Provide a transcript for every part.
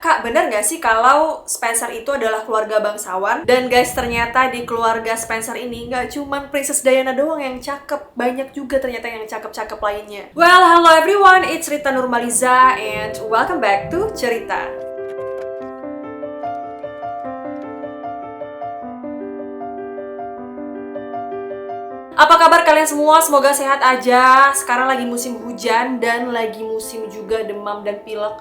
Kak, bener nggak sih kalau Spencer itu adalah keluarga bangsawan? Dan guys, ternyata di keluarga Spencer ini nggak cuman Princess Diana doang yang cakep, banyak juga ternyata yang cakep-cakep lainnya. Well, hello everyone, it's Rita Nurmaliza and welcome back to Cerita. Apa kabar kalian semua? Semoga sehat aja. Sekarang lagi musim hujan dan lagi musim juga demam dan pilek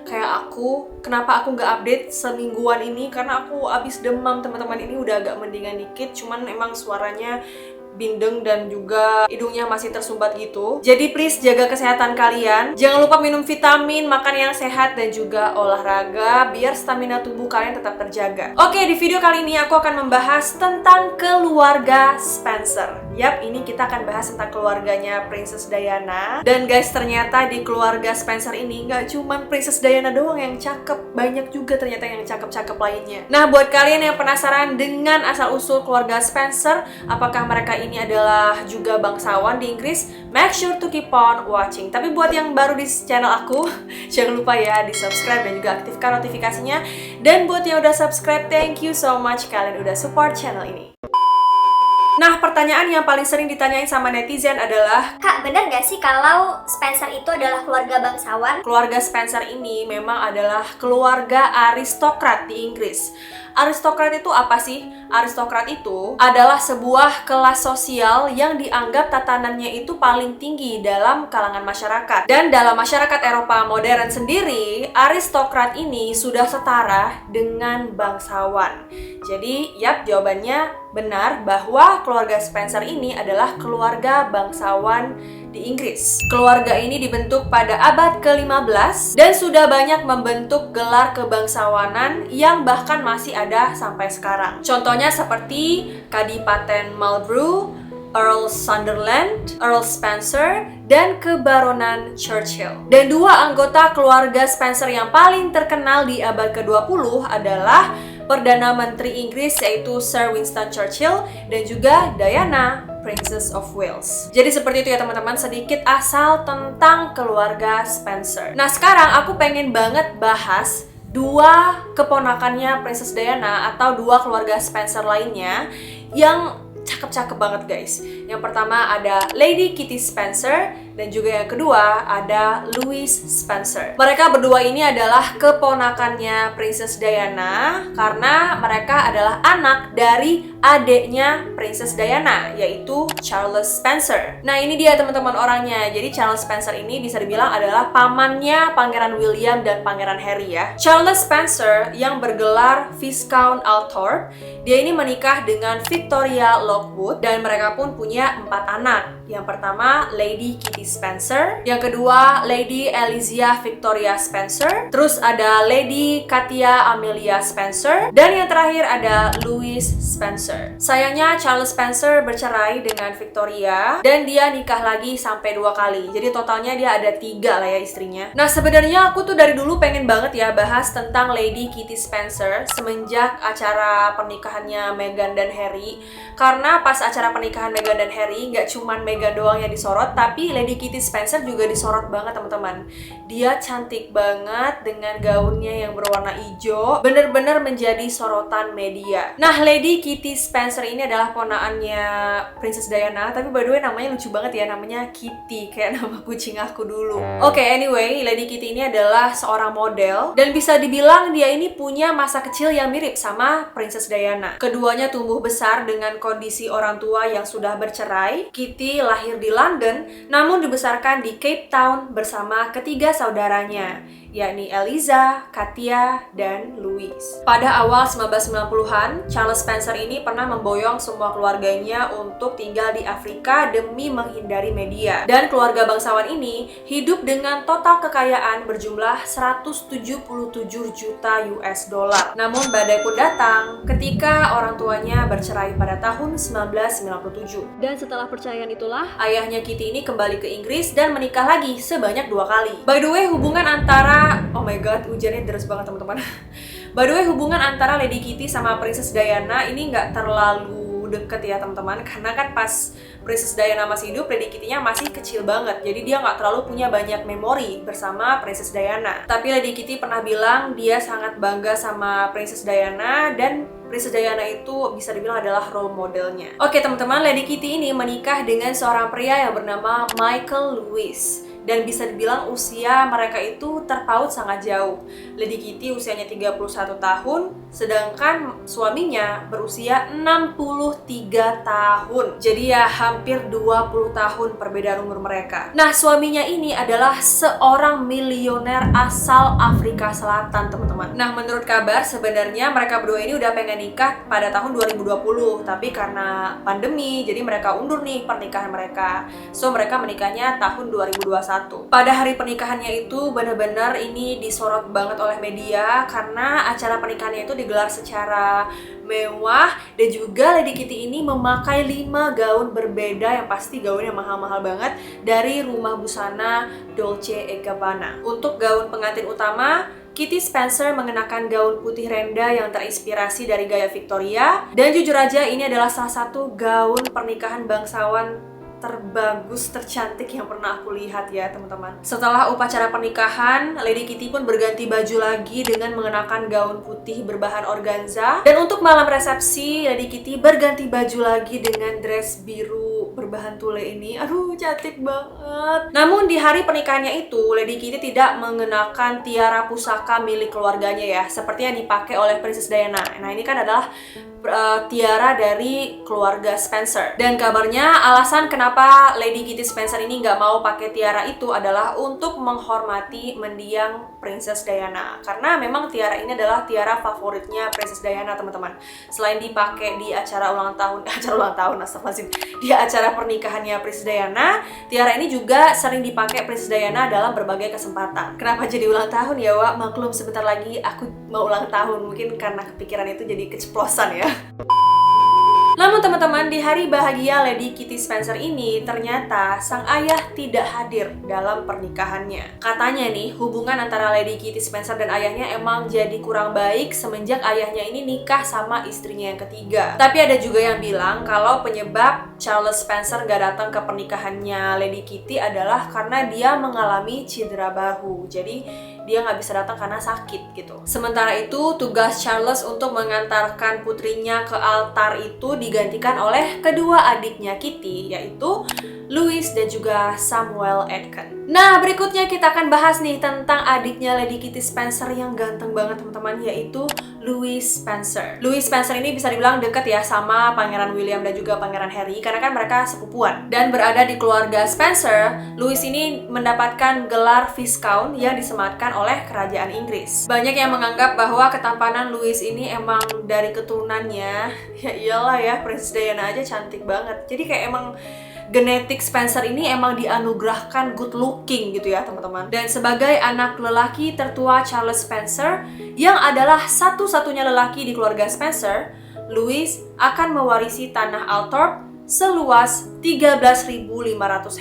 kayak aku. Kenapa aku nggak update semingguan ini? Karena aku abis demam, teman-teman. Ini udah agak mendingan dikit, cuman emang suaranya bindeng dan juga hidungnya masih tersumbat gitu. Jadi please jaga kesehatan kalian. Jangan lupa minum vitamin, makan yang sehat, dan juga olahraga biar stamina tubuh kalian tetap terjaga. Oke, di video kali ini aku akan membahas tentang keluarga Spencer. Yap, ini kita akan bahas tentang keluarganya Princess Diana. Dan guys, ternyata di keluarga Spencer ini nggak cuman Princess Diana doang yang cakep, banyak juga ternyata yang cakep-cakep lainnya. Nah, buat kalian yang penasaran dengan asal-usul keluarga Spencer, apakah mereka ini adalah juga bangsawan di Inggris, make sure to keep on watching. Tapi buat yang baru di channel aku, jangan lupa ya di subscribe dan juga aktifkan notifikasinya. Dan buat yang udah subscribe, thank you so much, kalian udah support channel ini. Nah, pertanyaan yang paling sering ditanyain sama netizen adalah, Kak, bener nggak sih kalau Spencer itu adalah keluarga bangsawan? keluarga Spencer ini memang adalah keluarga aristokrat di Inggris. Aristokrat itu apa sih? Aristokrat itu adalah sebuah kelas sosial yang dianggap tatanannya itu paling tinggi dalam kalangan masyarakat. Dan dalam masyarakat Eropa modern sendiri, aristokrat ini sudah setara dengan bangsawan. Jadi, yap, jawabannya benar bahwa keluarga Spencer ini adalah keluarga bangsawan di Inggris. Keluarga ini dibentuk pada abad ke-15 dan sudah banyak membentuk gelar kebangsawanan yang bahkan masih ada sampai sekarang. Contohnya seperti Kadipaten Marlborough, Earl Sunderland, Earl Spencer, dan Kebaronan Churchill. Dan dua anggota keluarga Spencer yang paling terkenal di abad ke-20 adalah Perdana Menteri Inggris yaitu Sir Winston Churchill dan juga Diana, Princess of Wales. Jadi seperti itu ya teman-teman, sedikit asal tentang keluarga Spencer. Nah, sekarang aku pengen banget bahas dua keponakannya Princess Diana atau dua keluarga Spencer lainnya yang cakep-cakep banget guys. Yang pertama ada Lady Kitty Spencer dan juga yang kedua ada Louis Spencer. Mereka berdua ini adalah keponakannya Princess Diana karena mereka adalah anak dari adiknya Princess Diana, yaitu Charles Spencer. Nah, ini dia teman-teman orangnya. Jadi Charles Spencer ini bisa dibilang adalah pamannya Pangeran William dan Pangeran Harry ya. Charles Spencer yang bergelar Viscount Althorp, dia ini menikah dengan Victoria Lockwood dan mereka pun punya 4 anak. Yang pertama Lady Kitty Spencer, yang kedua Lady Elysia Victoria Spencer, terus ada Lady Katia Amelia Spencer, dan yang terakhir ada Louis Spencer. Sayangnya Charles Spencer bercerai dengan Victoria dan dia nikah lagi sampai 2 kali. Jadi totalnya dia ada 3 lah ya istrinya. Nah, sebenarnya aku tuh dari dulu pengen banget ya bahas tentang Lady Kitty Spencer semenjak acara pernikahannya Meghan dan Harry. Karena pas acara pernikahan Meghan dan Harry nggak cuman Meghan doang yang disorot, tapi Lady Kitty Spencer juga disorot banget teman-teman. Dia cantik banget dengan gaunnya yang berwarna hijau, bener-bener menjadi sorotan media. Nah, Lady Kitty Spencer ini adalah ponakannya Princess Diana, tapi by the way namanya lucu banget ya, namanya Kitty, kayak nama kucing aku dulu. Oke, anyway, Lady Kitty ini adalah seorang model dan bisa dibilang dia ini punya masa kecil yang mirip sama Princess Diana. Keduanya tumbuh besar dengan kondisi orang tua yang sudah bercerai. Kitty lahir di London, namun dibesarkan di Cape Town bersama ketiga saudaranya, yakni Eliza, Katia, dan Louis. Pada awal 1990-an, Charles Spencer ini pernah memboyong semua keluarganya untuk tinggal di Afrika demi menghindari media. Dan keluarga bangsawan ini hidup dengan total kekayaan berjumlah 177 juta US dollar. Namun badai pun datang ketika orang tuanya bercerai pada tahun 1997. Dan setelah perceraian itulah, ayahnya Kitty ini kembali ke Inggris dan menikah lagi sebanyak 2 kali. By the way, hubungan antara oh my god, hujannya deras banget teman-teman. By the way, hubungan antara Lady Kitty sama Princess Diana ini nggak terlalu deket ya teman-teman, karena kan pas Princess Diana masih hidup, Lady Kitty-nya masih kecil banget, jadi dia nggak terlalu punya banyak memori bersama Princess Diana. Tapi Lady Kitty pernah bilang dia sangat bangga sama Princess Diana, dan Princess Diana itu bisa dibilang adalah role modelnya. Oke teman-teman, Lady Kitty ini menikah dengan seorang pria yang bernama Michael Lewis. Dan bisa dibilang usia mereka itu terpaut sangat jauh. Lady Kitty usianya 31 tahun, sedangkan suaminya berusia 63 tahun. Jadi ya hampir 20 tahun perbedaan umur mereka. Nah, suaminya ini adalah seorang milioner asal Afrika Selatan, teman-teman. Nah, menurut kabar sebenarnya mereka berdua ini udah pengen nikah pada tahun 2020, tapi karena pandemi, jadi mereka undur nih pernikahan mereka. So, mereka menikahnya tahun 2021. Pada hari pernikahannya itu benar-benar ini disorot banget oleh media karena acara pernikahannya itu digelar secara mewah, dan juga Lady Kitty ini memakai 5 gaun berbeda yang pasti gaunnya mahal-mahal banget dari rumah busana Dolce & Gabbana. Untuk gaun pengantin utama, Kitty Spencer mengenakan gaun putih renda yang terinspirasi dari gaya Victoria, dan jujur aja ini adalah salah satu gaun pernikahan bangsawan terbagus, tercantik yang pernah aku lihat ya teman-teman. Setelah upacara pernikahan, Lady Kitty pun berganti baju lagi dengan mengenakan gaun putih berbahan organza. Dan untuk malam resepsi, Lady Kitty berganti baju lagi dengan dress biru berbahan tule ini. Aduh, cantik banget. Namun di hari pernikahannya itu, Lady Kitty tidak mengenakan tiara pusaka milik keluarganya ya, seperti yang dipakai oleh Princess Diana. Nah, ini kan adalah tiara dari keluarga Spencer. Dan kabarnya alasan kenapa Lady Kitty Spencer ini nggak mau pakai tiara itu adalah untuk menghormati mendiang Princess Diana. Karena memang tiara ini adalah tiara favoritnya Princess Diana, teman-teman. Selain dipakai di acara ulang tahun, astagfirullahaladzim, di acara pernikahannya Princess Diana, tiara ini juga sering dipakai Princess Diana dalam berbagai kesempatan. Kenapa jadi ulang tahun ya, Wak? Maklum sebentar lagi aku mau ulang tahun, mungkin karena kepikiran itu jadi keceplosan ya. Namun teman-teman, di hari bahagia Lady Kitty Spencer ini ternyata sang ayah tidak hadir dalam pernikahannya. Katanya nih, hubungan antara Lady Kitty Spencer dan ayahnya emang jadi kurang baik semenjak ayahnya ini nikah sama istrinya yang ketiga. Tapi ada juga yang bilang kalau penyebab Charles Spencer gak datang ke pernikahannya Lady Kitty adalah karena dia mengalami cedera bahu. Jadi dia nggak bisa datang karena sakit gitu. Sementara itu, tugas Charles untuk mengantarkan putrinya ke altar itu digantikan oleh kedua adiknya Kitty, yaitu Louis dan juga Samuel Aitken. Nah, berikutnya kita akan bahas nih tentang adiknya Lady Kitty Spencer yang ganteng banget teman-teman, yaitu Louis Spencer. Louis Spencer ini bisa dibilang deket ya sama Pangeran William dan juga Pangeran Harry, karena kan mereka sepupuan. Dan berada di keluarga Spencer, Louis ini mendapatkan gelar Viscount yang disematkan oleh kerajaan Inggris. Banyak yang menganggap bahwa ketampanan Louis ini emang dari keturunannya. Ya iyalah ya, Princess Diana aja cantik banget. Jadi kayak emang genetik Spencer ini emang dianugerahkan good looking gitu ya teman-teman. Dan sebagai anak lelaki tertua Charles Spencer yang adalah satu-satunya lelaki di keluarga Spencer, Louis akan mewarisi tanah Althorp seluas 13.500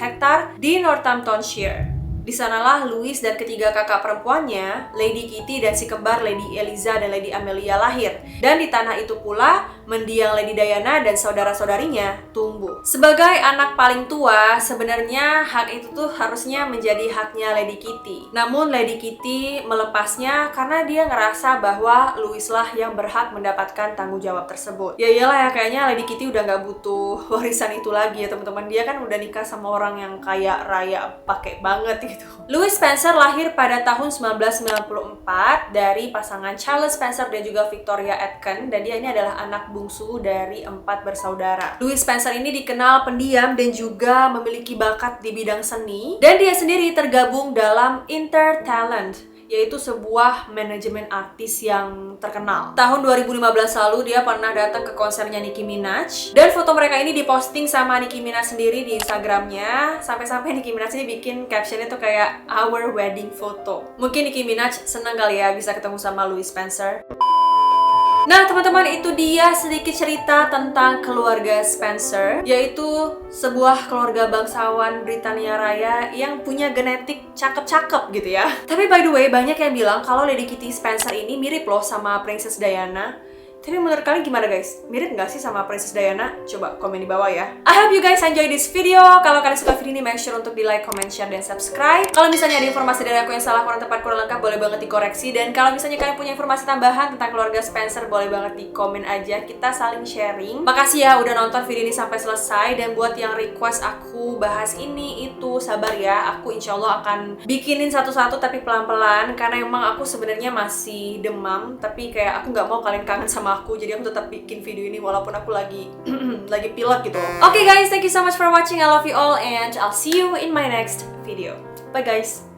hektar di Northamptonshire. Di sanalah Louis dan ketiga kakak perempuannya, Lady Kitty dan si kembar Lady Eliza dan Lady Amelia lahir. Dan di tanah itu pula, mendiang Lady Diana dan saudara-saudarinya tumbuh. Sebagai anak paling tua, sebenarnya hak itu tuh harusnya menjadi haknya Lady Kitty. Namun Lady Kitty melepasnya karena dia ngerasa bahwa Louis lah yang berhak mendapatkan tanggung jawab tersebut. Ya iyalah ya, kayaknya Lady Kitty udah gak butuh warisan itu lagi ya teman-teman. Dia kan udah nikah sama orang yang kaya raya pakai banget gitu. Louis Spencer lahir pada tahun 1994 dari pasangan Charles Spencer dan juga Victoria Aitken, dan dia ini adalah anak bungsu dari 4 bersaudara. Louis Spencer ini dikenal pendiam dan juga memiliki bakat di bidang seni, dan dia sendiri tergabung dalam Intertalent, yaitu sebuah manajemen artis yang terkenal. Tahun 2015 lalu dia pernah datang ke konsernya Nicki Minaj, dan foto mereka ini diposting sama Nicki Minaj sendiri di Instagramnya. Sampai-sampai Nicki Minaj ini bikin captionnya tuh kayak our wedding photo. Mungkin Nicki Minaj senang kali ya bisa ketemu sama Louis Spencer. Nah teman-teman, itu dia sedikit cerita tentang keluarga Spencer, yaitu sebuah keluarga bangsawan Britania Raya yang punya genetik cakep-cakep gitu ya. Tapi by the way, banyak yang bilang kalau Lady Kitty Spencer ini mirip loh sama Princess Diana. Tapi menurut kalian gimana guys? Mirip nggak sih sama Princess Diana? Coba komen di bawah ya. I hope you guys enjoy this video. Kalau kalian suka video ini, make sure untuk di like, comment, share, dan subscribe. Kalau misalnya ada informasi dari aku yang salah, kurang tepat, kurang lengkap, boleh banget dikoreksi. Dan kalau misalnya kalian punya informasi tambahan tentang keluarga Spencer, boleh banget di komen aja. Kita saling sharing. Makasih ya udah nonton video ini sampai selesai. Dan buat yang request aku bahas ini, itu, sabar ya. Aku insya Allah akan bikinin satu-satu tapi pelan-pelan. Karena emang aku sebenarnya masih demam. Tapi kayak aku nggak mau kalian kangen sama aku, jadi aku tetap bikin video ini walaupun aku lagi lagi pilek gitu. Oke guys, thank you so much for watching. I love you all and I'll see you in my next video. Bye guys.